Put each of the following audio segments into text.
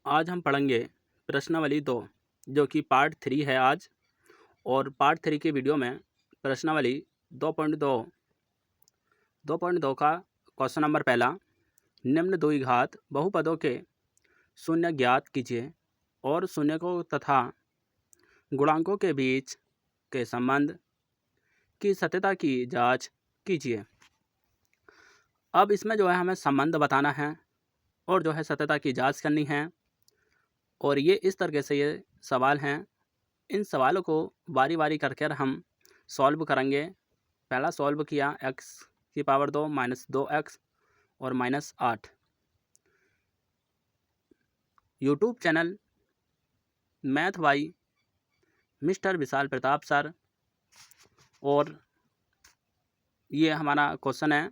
आज हम पढ़ेंगे प्रश्नावली 2 जो कि पार्ट 3 है आज। और पार्ट 3 की वीडियो में प्रश्नावली 2.2 का क्वेश्चन नंबर पहला, निम्न द्विघात बहुपदों के शून्य ज्ञात कीजिए और शून्यकों तथा गुणांकों के बीच के संबंध की सत्यता की जांच कीजिए। अब इसमें जो है हमें संबंध बताना है और जो है सत्यता की जांच करनी है। और ये इस तरीके से ये सवाल हैं। इन सवालों को बारी बारी करके हम सॉल्व करेंगे। पहला सॉल्व किया x की पावर 2 माइनस 2x और minus 8। YouTube channel math by mister Vishal Pratap sir, और ये हमारा क्वेश्चन है।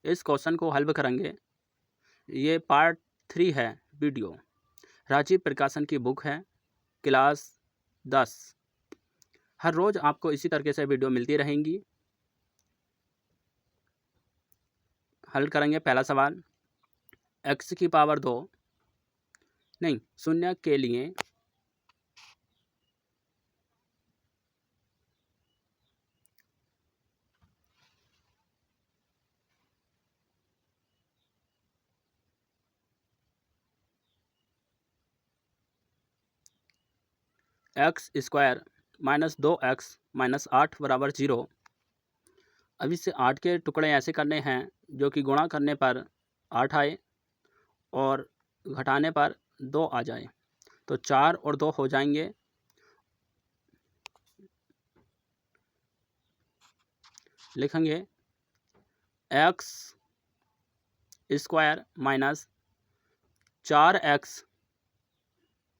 इस क्वेश्चन को हल करेंगे। ये पार्ट 3 है वीडियो। राजीव प्रकाशन की बुक है, क्लास 10। हर रोज़ आपको इसी तरीके से वीडियो मिलती रहेंगी। हल करेंगे पहला सवाल। x की पावर 2 नहीं, शून्य के लिए x square minus 2x minus 8 बराबर 0। अब इससे 8 के टुकड़े ऐसे करने हैं जो कि गुणा करने पर 8 आए और घटाने पर 2 आ जाए, तो 4 और 2 हो जाएंगे। लिखेंगे x square minus 4x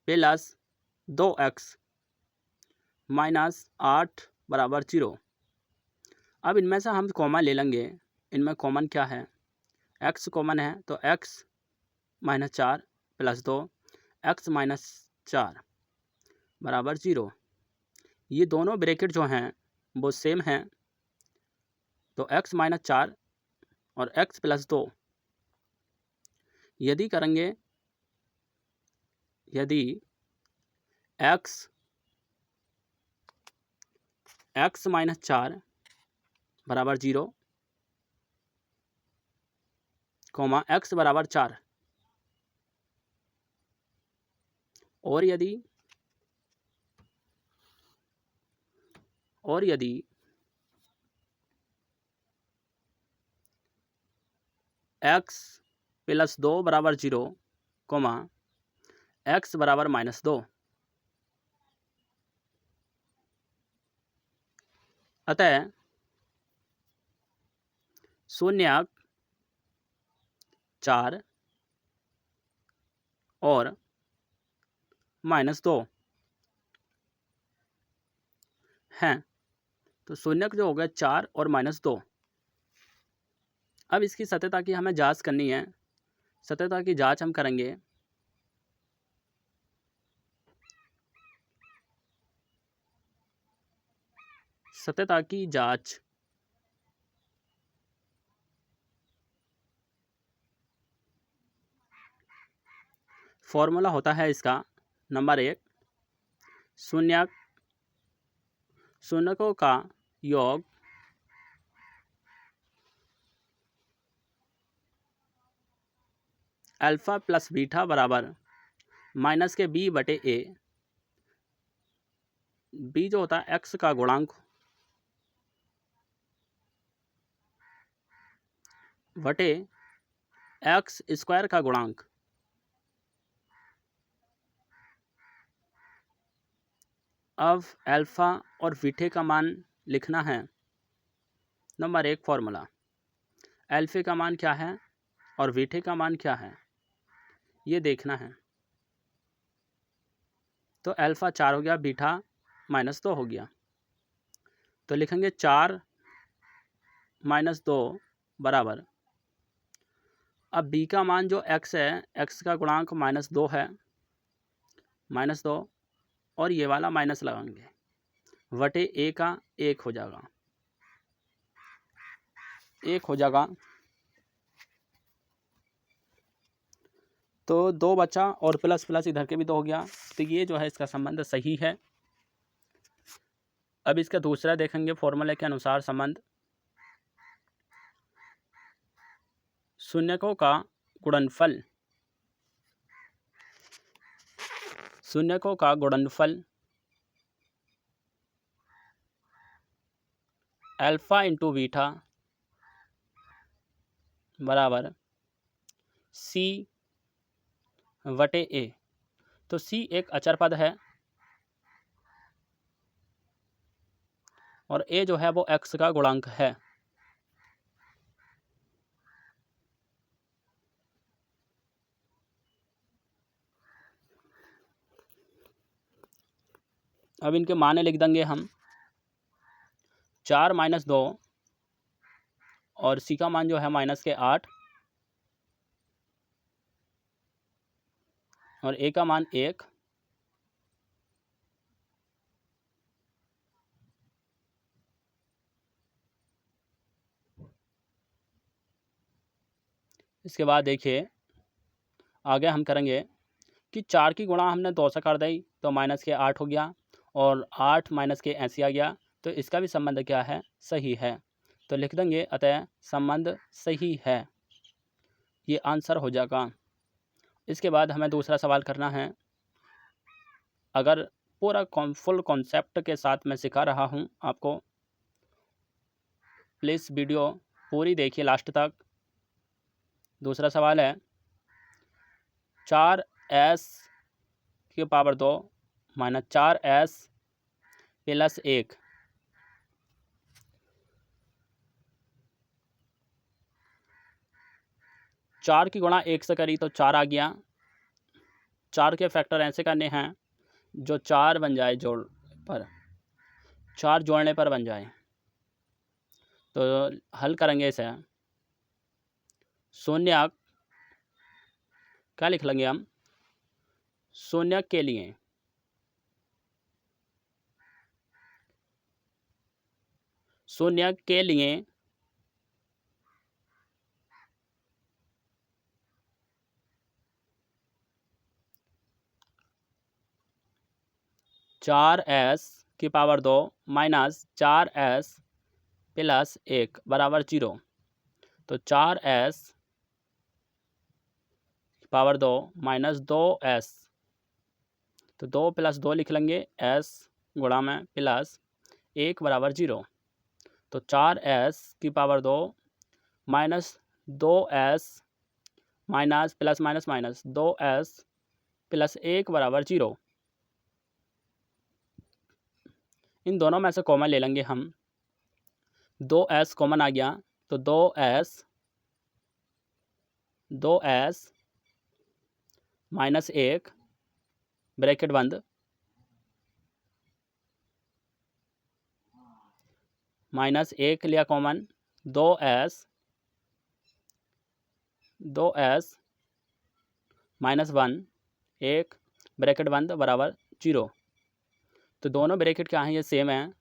plus 2x minus 8 बराबर 0। अब इनमें से हम कॉमन ले लेंगे। इनमें कॉमन क्या है? x कॉमन है, तो x minus 4 plus 2 x minus 4 बराबर 0। ये दोनों ब्रैकेट जो हैं वो सेम हैं, तो x माइनस 4 और x प्लस 2 यदि करेंगे, यदि x माइनस 4 बराबर 0 कोमा x बराबर 4, और यदि x प्लस 2 बराबर 0 कोमा x बराबर माइनस 2, अतः शून्य 4 और माइनस 2 हैं, तो शून्यक जो हो गया 4 और माइनस 2। अब इसकी सत्यता की हमें जांच करनी है। सत्यता की जांच हम करेंगे। सत्यता की जांच फॉर्मूला होता है इसका। नंबर 1, शून्यकों का योग अल्फा प्लस बीटा बराबर माइनस के b बटे a। b जो होता है x का गुणांक बटे x स्क्वायर का गुणांक। अब अल्फा और बीटा का मान लिखना है। नंबर 1 फॉर्मूला, अल्फा का मान क्या है और बीटा का मान क्या है ये देखना है। तो अल्फा 4 हो गया, बीटा माइनस 2 हो गया, तो लिखेंगे 4 माइनस 2 बराबर, अब b का मान जो x है, x का गुणांक माइनस 2 है, माइनस 2 और ये वाला माइनस लगाएंगे, वटे a का 1 हो जाएगा, 1 हो जाएगा। तो 2 बचा और प्लस प्लस इधर के भी 2 हो गया, तो ये जो है इसका संबंध सही है। अब इसका दूसरा देखेंगे फॉर्मूले के अनुसार संबंध। शून्यकों का गुणनफल, शून्यकों का गुणनफल अल्फा इंटू बीटा बराबर सी बटे ए। तो सी एक अचर पद है और ए जो है वो एक्स का गुणांक है। अब इनके माने लिख देंगे हम 4 - 2 और सी का मान जो है -8 और ए का मान 1। इसके बाद देखिए आगे हम करेंगे कि 4 की गुणा हमने 2 से कर दी तो -8 हो गया और 8 - 80 आ गया, तो इसका भी संबंध क्या है, सही है। तो लिख देंगे अतः संबंध सही है, ये आंसर हो जाएगा। इसके बाद हमें दूसरा सवाल करना है। अगर पूरा फुल कॉन्सेप्ट के साथ मैं सिखा रहा हूँ आपको, प्लीज़ वीडियो पूरी देखिए लास्ट तक। दूसरा सवाल है 4s की पावर 2 - 4s + 1 4 की गुणा 1 से करी तो 4 आ गया। 4 के फैक्टर ऐसे करने हैं जो 4 बन जाए जोड़ पर, 4 जोड़ने पर बन जाए। तो हल करेंगे इसे। शून्य क्या लिख लेंगे हम, शून्य के लिए 4s की पावर 2 - 4s + 1 बराबर 0। तो 4s की पावर 2 - 2s, तो 2 + 2 लिख लेंगे, s गुणा में प्लस 1 बराबर 0। तो 4s की power 2 - 2s minus plus minus minus 2s + 1 बराबर 0। इन दोनों में से कॉमन ले लेंगे हम, 2s कॉमन आ गया तो 2s -1 ब्रैकेट बंद -1 लिया कॉमन, 2s -1 1 ब्रैकेट बंद बराबर 0। तो दोनों ब्रैकेट क्या हैं, ये सेम है।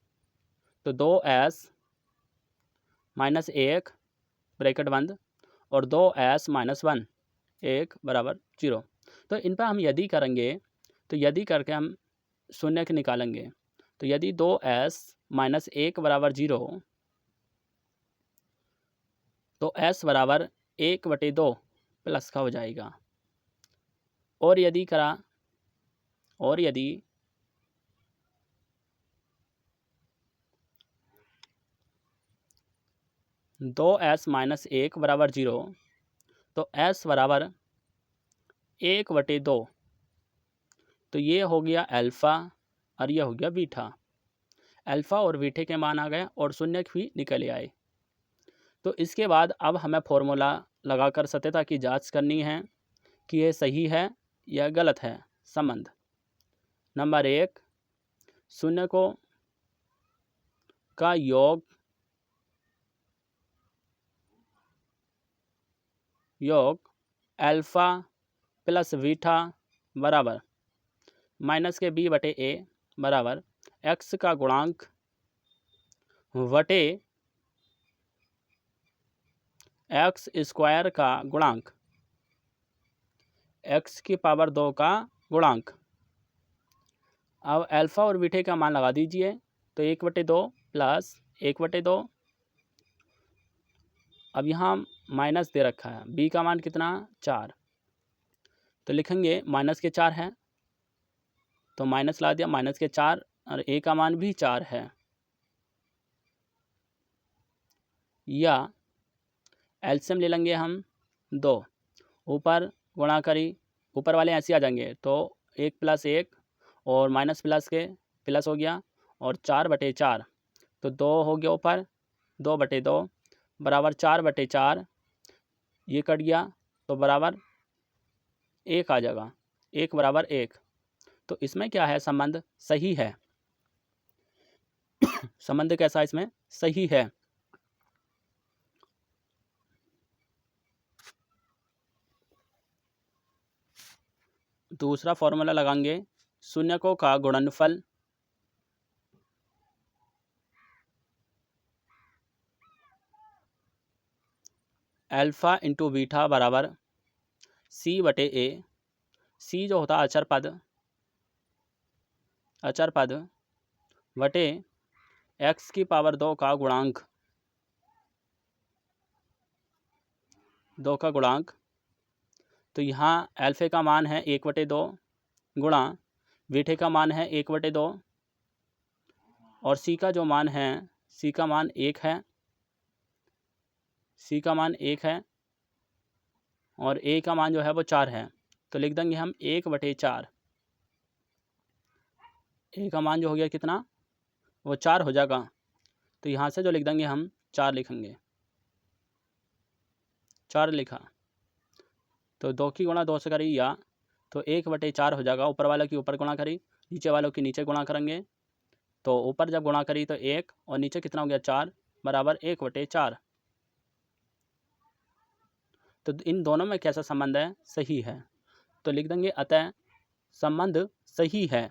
तो 2s -1 ब्रैकेट बंद और 2s -1 1 बराबर 0। तो इन पर हम यदि करेंगे तो यदि करके हम शून्य के निकालेंगे। तो यदि 2s -1 बराबर 0 तो s बराबर 1/2 प्लस का हो जाएगा। और यदि 2s -1 बराबर 0 तो s बराबर 1/2, तो ये हो गया अल्फ़ा और ये हो गया बीटा। अल्फ़ा और बीटे के मान आ गए और शून्य भी निकल आए। तो इसके बाद अब हमें फॉर्मूला लगाकर सत्यता की जांच करनी है कि ये सही है या गलत है संबंध। नंबर 1, शून्यकों का योग अल्फ़ा + बीटा बराबर -b/a बराबर x का गुणांक बटे x² का गुणांक। x की पावर 2 का गुणांक। अब अल्फ़ा और बीटा का मान लगा दीजिए, तो 1/2 प्लस 1/2। अब यहाँ माइनस दे रखा है, b का मान कितना 4, तो लिखेंगे माइनस के 4 है, तो माइनस ला दिया, माइनस के 4 और a का मान भी 4 है। या एलसीएम ले लेंगे हम 2, ऊपर गुणा करी, ऊपर वाले ऐसे आ जाएंगे, तो 1 + 1 और माइनस प्लस के प्लस हो गया, और 4/4, तो 2 हो गया ऊपर, 2/2 बराबर 4/4, ये कट गया तो बराबर 1 आ जाएगा, 1 बराबर 1। तो इसमें क्या है, संबंध सही है। संबंध कैसा इसमें सही है। दूसरा फॉर्मूला लगाएंगे, शून्यकों का गुणनफल अल्फ़ा इंटू बीटा बराबर c/a। c जो होता है अचर पद बटे x की पावर 2 का गुणांक, 2 का गुणांक। तो यहाँ अल्फ़ा का मान है 1/2 गुणा बीटा का मान है 1/2, और c का जो मान है, c का मान 1 है, c का मान 1 है, और a का मान जो है वो 4 है, तो लिख देंगे हम 1/4। a का मान जो हो गया कितना, वो 4 हो जाएगा, तो यहाँ से जो लिख देंगे हम 4 लिखेंगे, 4 लिखा, तो 2 की गुणा 2 से करी या तो 1/4 हो जाएगा। ऊपर वालों की ऊपर गुणा करी, नीचे वालों की नीचे गुणा करेंगे, तो ऊपर जब गुणा करी तो 1 और नीचे कितना हो गया 4 बराबर 1/4। तो इन दोनों में कैसा संबंध है, सही है, तो लिख देंगे अतः संबंध सही है।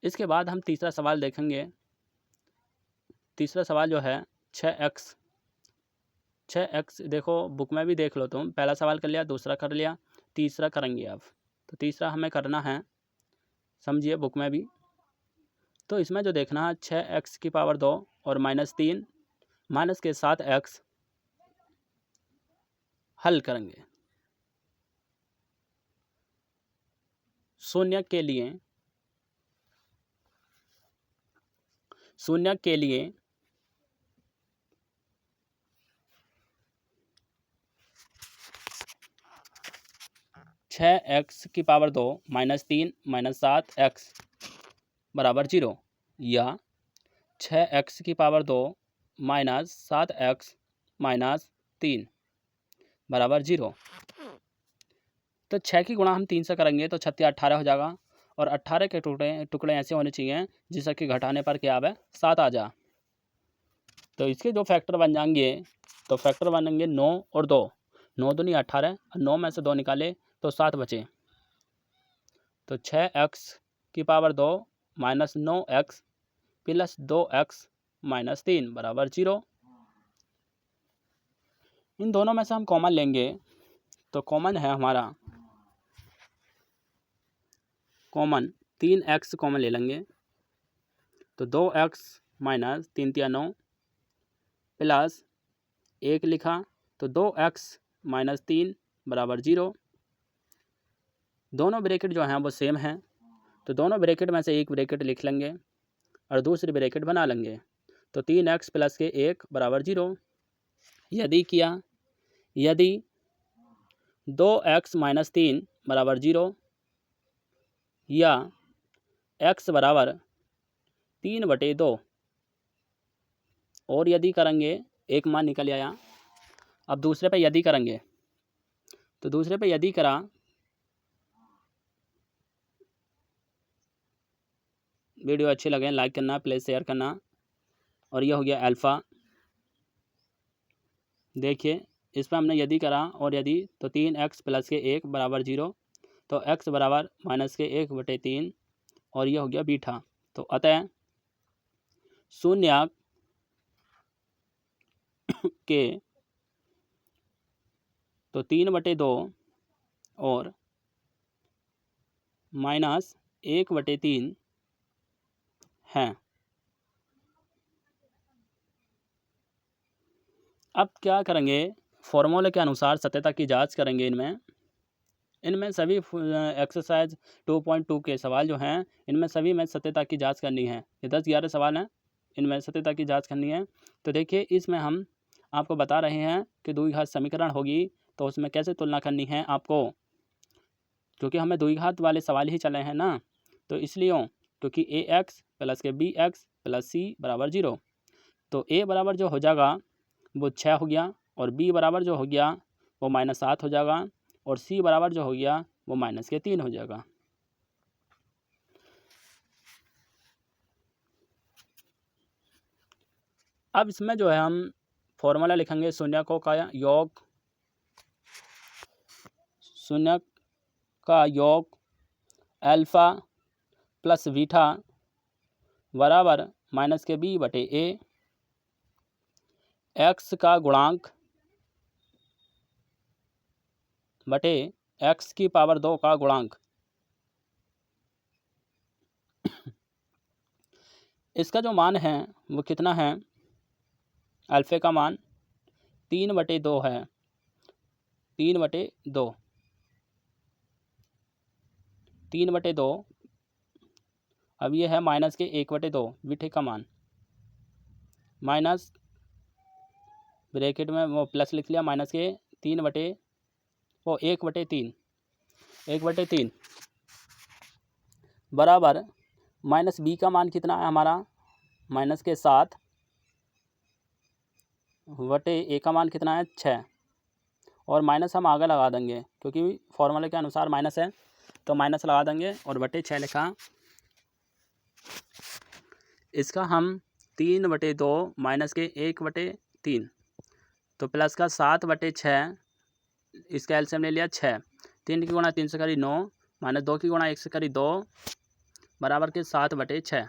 इसके बाद हम तीसरा सवाल देखेंगे। तीसरा सवाल जो है 6x देखो बुक में भी देख लो तुम, पहला सवाल कर लिया, दूसरा कर लिया, तीसरा करेंगे अब। तो तीसरा हमें करना है, समझिए बुक में भी। तो इसमें जो देखना है 6x की पावर 2 और -3 माइनस के 7x हल करेंगे। शून्य के लिए 6x की पावर 2 -3 -7x बराबर 0, या 6x की पावर 2 -7x -3 बराबर 0। तो 6 की गुणा हम 3 से करेंगे तो 6 18 हो जाएगा, और 18 के टुकड़े ऐसे होने चाहिए जिससे कि घटाने पर क्या आवे 7 आ जा। तो इसके जो फैक्टर बन जाएंगे, तो फैक्टर बनेंगे 9 और 2, 9 दूनी 18, 9 में से 2 निकाले तो 7 बचे। तो 6x की पावर 2 -9x प्लस 2x -3 बराबर 0। इन दोनों में से हम कॉमन लेंगे, तो कॉमन है हमारा, कॉमन 3x कॉमन ले लेंगे, तो 2x -3 × 9 प्लस 1 लिखा, तो 2x -3 बराबर 0। दोनों ब्रैकेट जो हैं वो सेम हैं, तो दोनों ब्रैकेट में से एक ब्रैकेट लिख लेंगे और दूसरी ब्रैकेट बना लेंगे, तो 3x + के 1 बराबर 0। यदि 2x -3 बराबर 0 या x बराबर 3/2, और यदि करेंगे एक मान निकल आया। अब दूसरे पे यदि करेंगे, तो दूसरे पे यदि करा, वीडियो अच्छे लगे लाइक करना, प्लीज़ शेयर करना। और यह हो गया अल्फ़ा, देखिए इस पर हमने यदि करा और यदि, तो 3x + के 1 बराबर 0, तो x बराबर -1/3, और यह हो गया बीटा। तो अतः शून्य के तो 3/2 और -1/3 हैं। अब क्या करेंगे, फॉर्मूले के अनुसार सत्यता की जांच करेंगे। इनमें सभी एक्सरसाइज 2.2 के सवाल जो हैं, इनमें सभी में सत्यता की जांच करनी है। ये 10-11 सवाल हैं, इनमें सत्यता की जांच करनी है। तो देखिए, इसमें हम आपको बता रहे हैं कि द्विघात समीकरण होगी तो उसमें कैसे तुलना करनी है आपको, क्योंकि हमें द्विघात वाले सवाल ही चले हैं ना, तो इसलिए क्योंकि ax प्लस के bx प्लस c बराबर 0, तो a बराबर जो हो जाएगा वो 6 हो गया, और b बराबर जो हो गया वो -7 हो जाएगा, और c बराबर जो हो गया वो -3 हो जाएगा। अब इसमें जो है हम फॉर्मूला लिखेंगे शून्यकों का योग, शून्य का योग अल्फ़ा प्लस बीटा बराबर -b/a, x का गुणांक बटे x की पावर 2 का गुणांक। इसका जो मान है वो कितना है, अल्फ़े का मान 3/2 है, 3/2, 3/2। अब ये है माइनस के 1/2 बीटे का मान, माइनस ब्रैकेट में वो प्लस लिख लिया, -1/3, 1/3 बराबर -b का मान कितना है हमारा, -7 बटे a का मान कितना है 6, और माइनस हम आगे लगा देंगे क्योंकि फॉर्मूले के अनुसार माइनस है, तो माइनस लगा देंगे और बटे 6 लिखा। इसका हम 3/2 माइनस के 1/3, तो प्लस का 7/6, इसका एलसीएम ले लिया 6, 3 की गुणा 3 से करी 9, -2 की गुणा 1 से करी 2 बराबर के 7/6।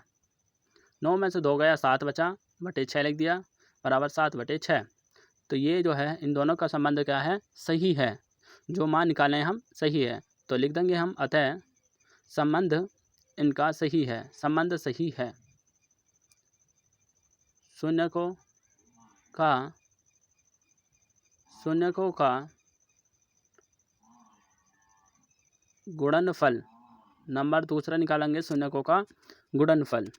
9 में से 2 गया, 7 बचा, बटे 6 लिख दिया, बराबर 7/6। तो ये जो है इन दोनों का संबंध क्या है, सही है, जो मान निकालें हम सही है, तो लिख देंगे हम अतः संबंध इनका सही है, संबंध सही है। शून्यकों का गुणनफल, नंबर दूसरा निकालेंगे शून्यकों का गुणनफल।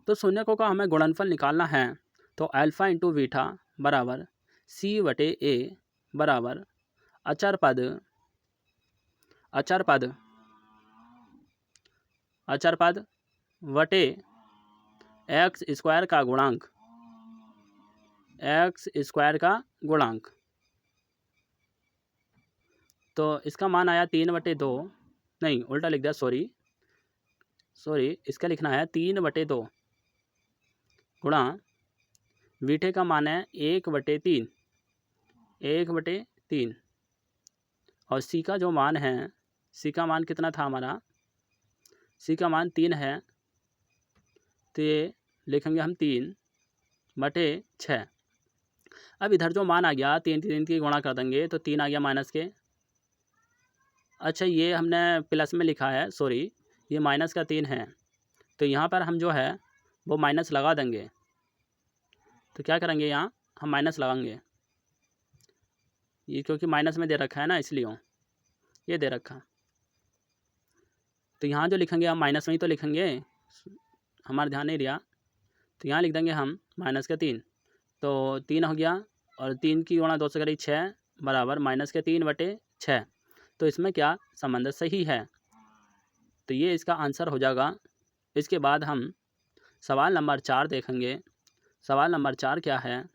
तो शून्यकों का हमें गुणनफल निकालना है, तो अल्फ़ा इंटू बीटा बराबर c/a बराबर अचर पद वटे एक्स स्क्वायर का गुणांक, तो इसका मान आया 3/2, नहीं उल्टा लिख दिया, सॉरी, इसका लिखना है 3/2 गुणा बीटे का मान है 1/3, और सी का जो मान है, सी का मान कितना था हमारा, सी का मान 3 है, तो ये लिखेंगे हम 3/6। अब इधर जो मान आ गया 3 की गुणा कर देंगे तो 3 आ गया माइनस के, अच्छा ये हमने प्लस में लिखा है, सॉरी ये माइनस का 3 है, तो यहाँ पर हम जो है वो माइनस लगा देंगे। तो क्या करेंगे, यहाँ हम माइनस लगाएंगे, ये क्योंकि माइनस में दे रखा है ना, इसलिए ये दे रखा, तो यहाँ जो लिखेंगे हम माइनस में ही तो लिखेंगे, हमारा ध्यान नहीं दिया, तो यहाँ लिख देंगे हम -3, तो 3 हो गया, और 3 की गुणा 2 से करी 6 बराबर -3/6। तो इसमें क्या संबंध सही है, तो ये इसका आंसर हो जाएगा। इसके बाद हम सवाल नंबर 4 देखेंगे। सवाल नंबर 4 क्या है,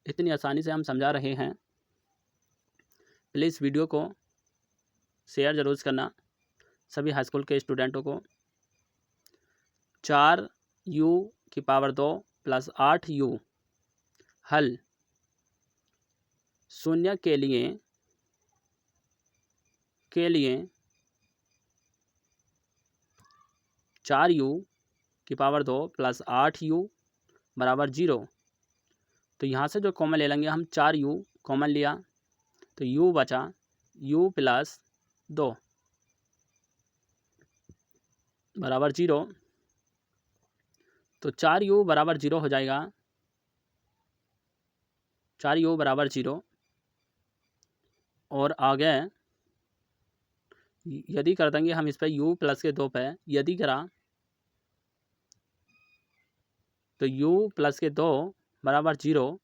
इतनी आसानी से हम समझा रहे हैं, प्लीज़ वीडियो को शेयर ज़रूर करना सभी हाई स्कूल के स्टूडेंटों को। 4u² प्लस 8u हल शून्य के लिए 4u² प्लस 8u बराबर 0, तो यहाँ से जो कॉमन ले लेंगे हम, 4u कॉमन लिया तो u बचा u प्लस 2 बराबर 0। तो 4u बराबर 0 हो जाएगा, 4u बराबर 0। और आगे यदि कर देंगे हम इस पर u प्लस के 2 पे, यदि करा तो u प्लस के 2 बराबर 0,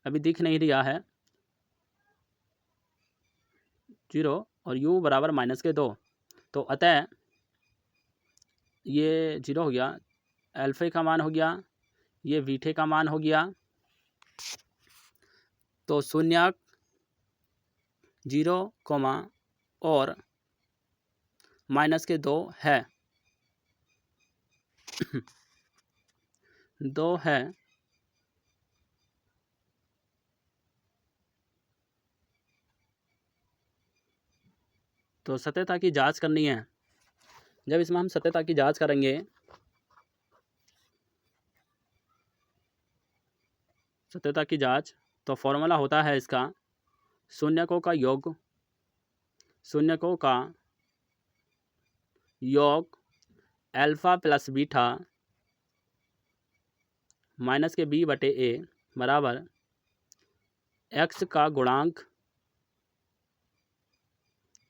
अभी दिख नहीं रहा है 0, और u बराबर माइनस के 2। तो अतः ये 0 हो गया, अल्फा का मान हो गया, ये बीटा का मान हो गया। तो 0, 0, और माइनस के 2 है 2 है। तो सत्यता की जांच करनी है। जब इसमें हम सत्यता की जांच करेंगे, सत्यता की जांच, तो फॉर्मूला होता है इसका शून्यकों का योग, शून्यकों का योग अल्फा प्लस बीटा माइनस के b बटे a बराबर x का गुणांक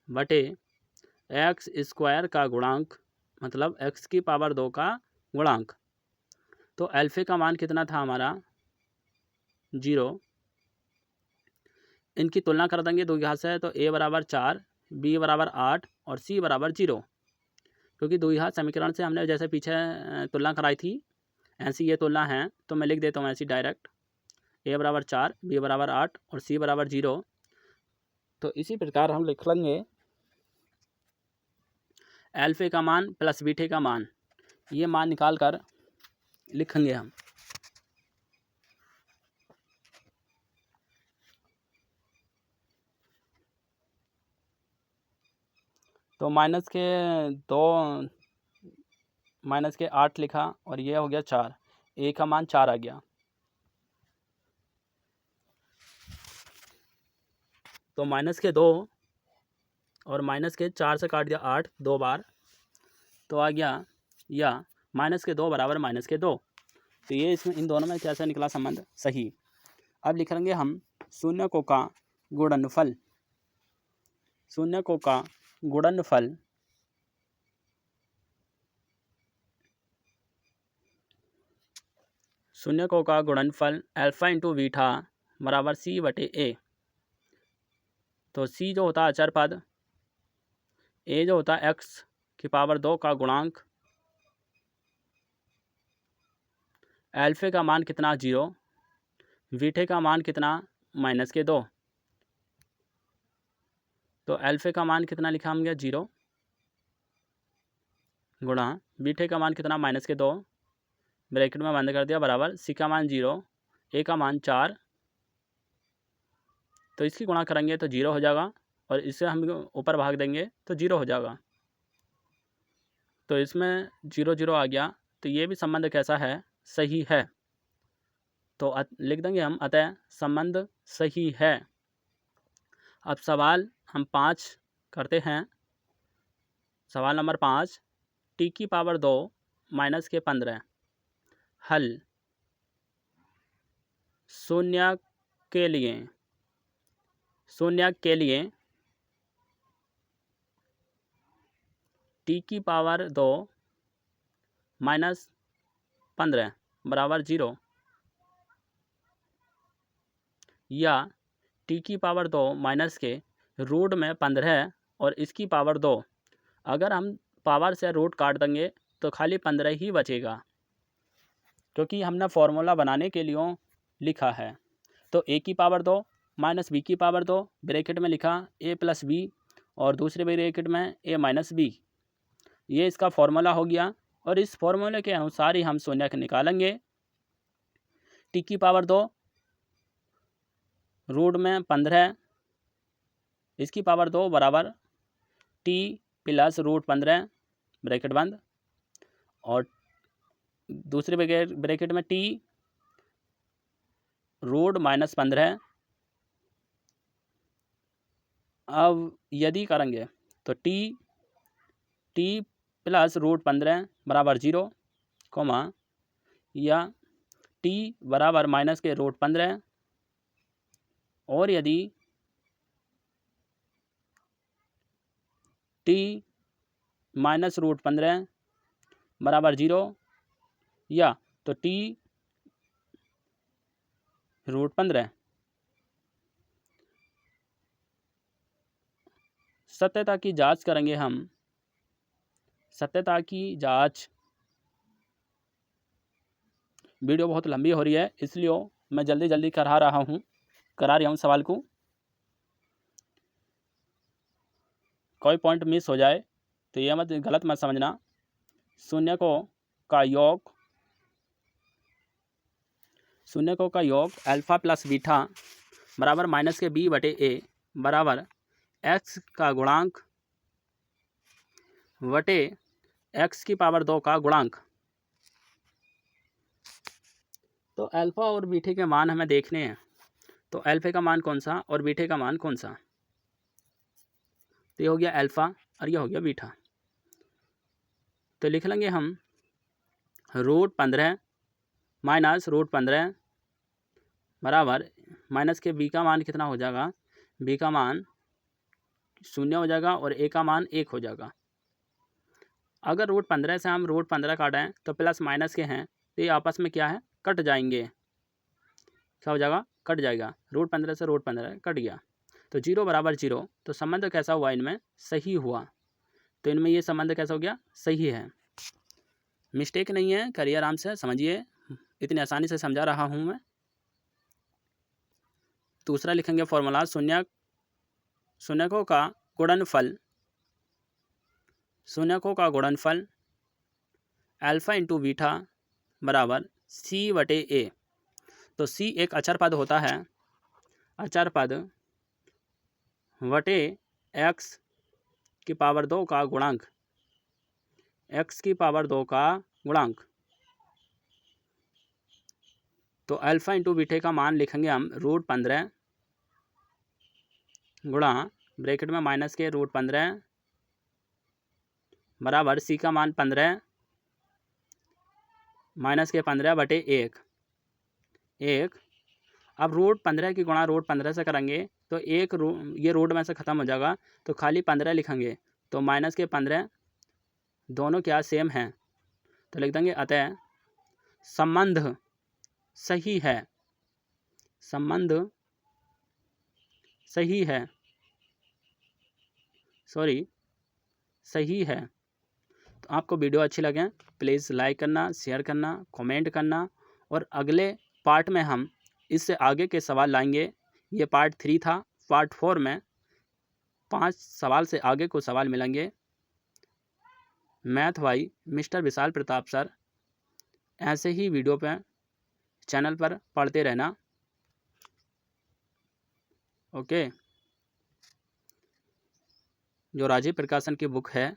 बटे एक्स स्क्वायर का गुणांक, मतलब x की पावर 2 का गुणांक। तो अल्फा का मान कितना था हमारा 0। इनकी तुलना कर देंगे दो घात से, तो a बराबर 4, b बराबर 8 और c बराबर 0। क्योंकि द्विघात समीकरण से हमने जैसे पीछे तुलना कराई थी, ऐसी ये तुलना है। तो मैं लिख देता हूँ ऐसी डायरेक्ट, a बराबर 4, b बराबर 8 और c बराबर 0। तो इसी प्रकार हम लिख लेंगे अल्फा का मान प्लस बीटा का मान, ये मान निकाल कर लिखेंगे हम। तो माइनस के 8 लिखा और ये हो गया 4, a का मान 4 आ गया। तो माइनस के 2 और माइनस के 4 से काट दिया 8 2 बार, तो आ गया या माइनस के 2 बराबर माइनस के 2। तो ये इसमें इन दोनों में कैसा निकला संबंध, सही। अब लिखेंगे हम शून्यकों का गुणनफल, शून्यकों का गुणनफल शून्यकों का गुणनफल अल्फा इंटू बीटा बराबर c बटे a। तो c जो होता है अचर पद, a जो होता है x की पावर 2 का गुणांक, अल्फा का मान कितना 0, बीटा का मान कितना माइनस के 2। तो अल्फा का मान कितना लिखा हम गया 0 गुणा बीटा का मान कितना माइनस के 2, ब्रैकेट में बंद कर दिया, बराबर c का मान 0, a का मान 4। तो इसकी गुणा करेंगे तो 0 हो जाएगा, और इससे हम ऊपर भाग देंगे तो 0 हो जाएगा। तो इसमें 0 0 आ गया। तो ये भी संबंध कैसा है, सही है। तो लिख देंगे हम अतः संबंध सही है। अब सवाल हम 5 करते हैं। सवाल नंबर 5, t की पावर 2 माइनस के 15। हल शून्य के लिए t की पावर 2 माइनस 15 बराबर 0, या t की पावर 2 माइनस के रूट में 15 और इसकी पावर 2। अगर हम पावर से रूट काट देंगे तो खाली 15 ही बचेगा, क्योंकि हमने फॉर्मूला बनाने के लिए लिखा है। तो a की पावर 2 माइनस b की पावर 2, ब्रैकेट में लिखा a प्लस b और दूसरे ब्रैकेट में a माइनस b। ये इसका फॉर्मूला हो गया, और इस फॉर्मूले के अनुसार ही हम शून्य निकालेंगे। t की पावर 2 रूट में 15, इसकी पावर 2 बराबर t प्लस रूट 15 ब्रैकेट बंद, और दूसरे ब्रैकेट में t रूट माइनस 15। अब यदि करेंगे तो टी प्लस रूट 15 बराबर 0, कोमा या टी बराबर माइनस के रूट 15, और यदि टी माइनस रूट 15 बराबर 0 या तो टी रूट 15। सत्यता की जांच करेंगे हम। सत्यता की जांच, वीडियो बहुत लंबी हो रही है इसलिए मैं जल्दी जल्दी करा रहा हूँ सवाल को। कोई पॉइंट मिस हो जाए तो ये गलत मत समझना। शून्यकों का योग अल्फा प्लस बीटा बराबर माइनस के बी बटे ए बराबर एक्स का गुणांक बटे एक्स की पावर 2 का गुणांक। तो अल्फा और बीटे के मान हमें देखने हैं। तो अल्फा का मान कौन सा और बीटे का मान कौन सा? तो ये हो गया अल्फा और ये हो गया बीटा। तो लिख लेंगे हम रूट 15 माइनस रूट 15 बराबर माइनस के बी का मान कितना हो जाएगा? बी का मान 0 हो जाएगा और ए का मान 1 हो जाएगा। अगर रूट 15 से हम रूट 15 काटें तो प्लस माइनस के हैं तो ये आपस में क्या है? कट जाएंगे। क्या हो जाएगा? कट जाएगा। रूट 15 से रूट 15 कट गया तो 0 बराबर 0। तो संबंध कैसा हुआ? इनमें सही हुआ। तो इनमें ये संबंध कैसा हो गया? सही है। मिस्टेक नहीं है, करिए आराम से, समझिए, इतनी आसानी से समझा रहा हूँ मैं। दूसरा लिखेंगे फॉर्मूला शून्यकों का गुणनफल अल्फा इंटू बीटा बराबर सी बटे ए। तो सी एक अचर पद होता है, अचर पद बटे एक्स की पावर 2 का गुणांक, एक्स की पावर 2 का गुणांक। तो अल्फा इंटू बीटे का मान लिखेंगे हम रूट 15 गुणा ब्रैकेट में माइनस के रूट 15 बराबर सी का मान 15 माइनस के 15 बटे 1। अब रूट 15 की गुणा रूट 15 से करेंगे तो ये रूट में से ख़त्म हो जाएगा तो खाली 15 लिखेंगे। तो माइनस के 15 दोनों क्या सेम हैं तो लिख देंगे अतः संबंध सही है। संबंध सही है, सही है। तो आपको वीडियो अच्छी लगे प्लीज़ लाइक करना, शेयर करना, कमेंट करना। और अगले पार्ट में हम इससे आगे के सवाल लाएंगे। ये पार्ट 3 था। पार्ट 4 में 5 सवाल से आगे को सवाल मिलेंगे। मैथ भाई मिस्टर विशाल प्रताप सर। ऐसे ही वीडियो पे चैनल पर पढ़ते रहना। ओके। जो राजीव प्रकाशन की बुक है